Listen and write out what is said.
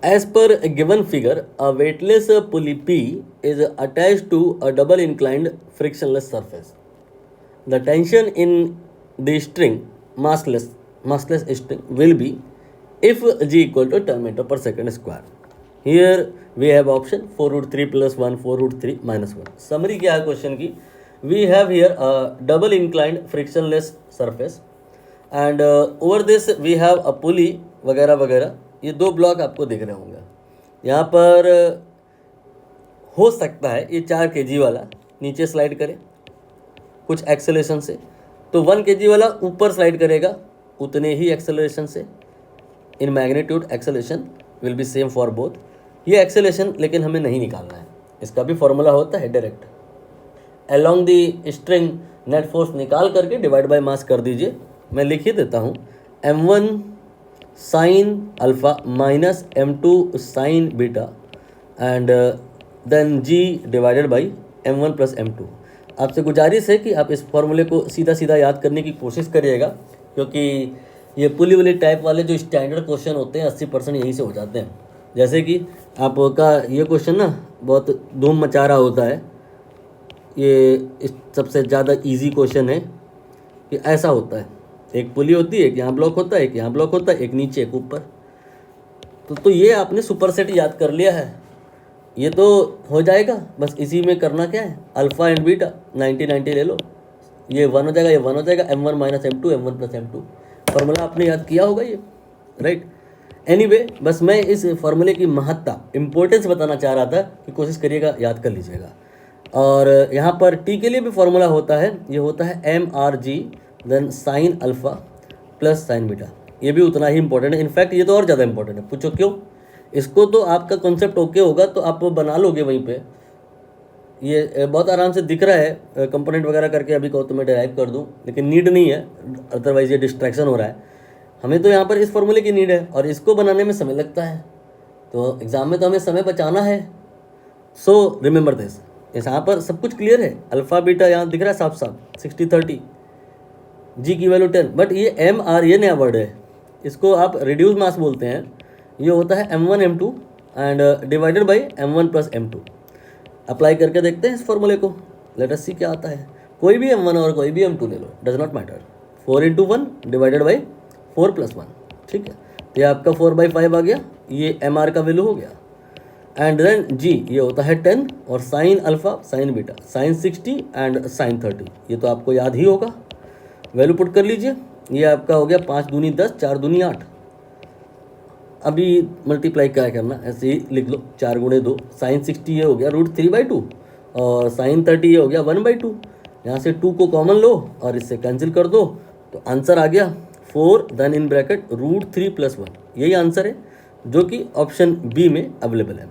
As per a given figure, a weightless pulley P is attached to a double inclined frictionless surface. The tension in the string, massless string, will be if G equal to 10 meter per second square. Here we have option 4 root 3 plus 1, 4 root 3 minus 1. Summary क्या है question की? We have here a double inclined frictionless surface and over this we have a pulley वगैरह वगैरह. ये दो block आपको दिख रहे होंगे. यहाँ पर हो सकता है ये 4 kg वाला नीचे स्लाइड करे कुछ एक्सेलरेशन से, तो 1 kg वाला ऊपर स्लाइड करेगा उतने ही एक्सेलरेशन से. In magnitude acceleration will be same for both. ये एक्सेलरेशन लेकिन हमें नहीं निकालना है, इसका भी फॉर्मूला होता है direct. Along the string net force निकाल करके डिवाइड बाय मास कर दीजिए. मैं लिख ही देता हूँ m1 sine alpha minus m2 sine beta and then g divided by m1 plus m2. आपसे गुजारिश है कि आप इस फॉर्मूले को सीधा सीधा याद करने की कोशिश करिएगा, क्योंकि ये पुली वाली टाइप वाले जो स्टैंडर्ड क्वेश्चन होते हैं 80% यहीं से हो जाते हैं. जैसे कि आपका ये क्वेश्चन ना बहुत धूम मचा रहा होता है. ये सबसे ज़्यादा इजी क्वेश्चन है कि ऐसा होता है, एक पुली होती है, एक यहाँ ब्लॉक होता है, एक यहाँ ब्लॉक होता है, एक नीचे एक ऊपर. तो ये आपने सुपर सेट याद कर लिया है, ये तो हो जाएगा. बस इसी में करना क्या है, अल्फ़ा एंड बीटा 90-90 ले लो, ये 1 हो जाएगा, ये 1 हो जाएगा. m1 minus m2, m1 plus m2 formula आपने याद किया होगा ये, राइट. एनीवे बस मैं इस फार्मूले की महत्ता इंपॉर्टेंस बताना चाह रहा था कि कोशिश करिएगा याद कर लीजिएगा. और यहाँ पर टी के लिए भी फार्मूला होता है, ये होता है mRg then sine alpha plus sine beta. ये भी उतना ही इंपॉर्टेंट है, इनफैक्ट ये तो और ज़्यादा इंपॉर्टेंट है. पूछो क्यों? इसको तो आपका कॉन्सेप्ट ओके होगा तो आप बना लोगे वहीं पे. ये बहुत आराम से दिख रहा है, कंपोनेंट वगैरह करके अभी कहो तो मैं डिराइव कर दूँ, लेकिन नीड नहीं है, अदरवाइज ये डिस्ट्रैक्शन हो रहा है. हमें तो यहाँ पर इस फॉर्मूले की नीड है और इसको बनाने में समय लगता है, तो एग्ज़ाम में तो हमें समय बचाना है. So remember this. यहाँ पर सब कुछ क्लियर है, अल्फ़ा बीटा यहाँ दिख रहा है साफ साफ 60-30, जी की वैल्यू 10. बट ये mr ये नया वर्ड है, इसको आप रिड्यूस मास बोलते हैं. ये होता है m1 m2 and divided by m1 plus m2. Apply करके देखते हैं इस फॉर्मूले को, लेट अस सी क्या आता है. कोई भी m1 और कोई भी m2 ले लो, does not matter. 4 × 1 divided by 4 + 1, ठीक है. ये आपका 4/5 आ गया, ये mr का वैल्यू हो गया. एंड देन g ये होता है 10 और sine alpha sine beta sine 60 and sine 30. ये तो आपको याद ही होगा. वैल्यू पुट कर लीजिए. ये आपका हो गया 5 दूनी 10, 4 दूनी 8. अभी मल्टीप्लाई क्या करना, ऐसे ही लिख लो 4 × 2. साइन 60 ये हो गया √3/2 और साइन 30 ये हो गया 1/2. यहाँ से 2 को कॉमन लो और इससे कैंसिल कर दो, तो आंसर आ गया 4 देन इन ब्रैकेट √3 + 1. यही आंसर है जो कि ऑप्शन बी में अवेलेबल है.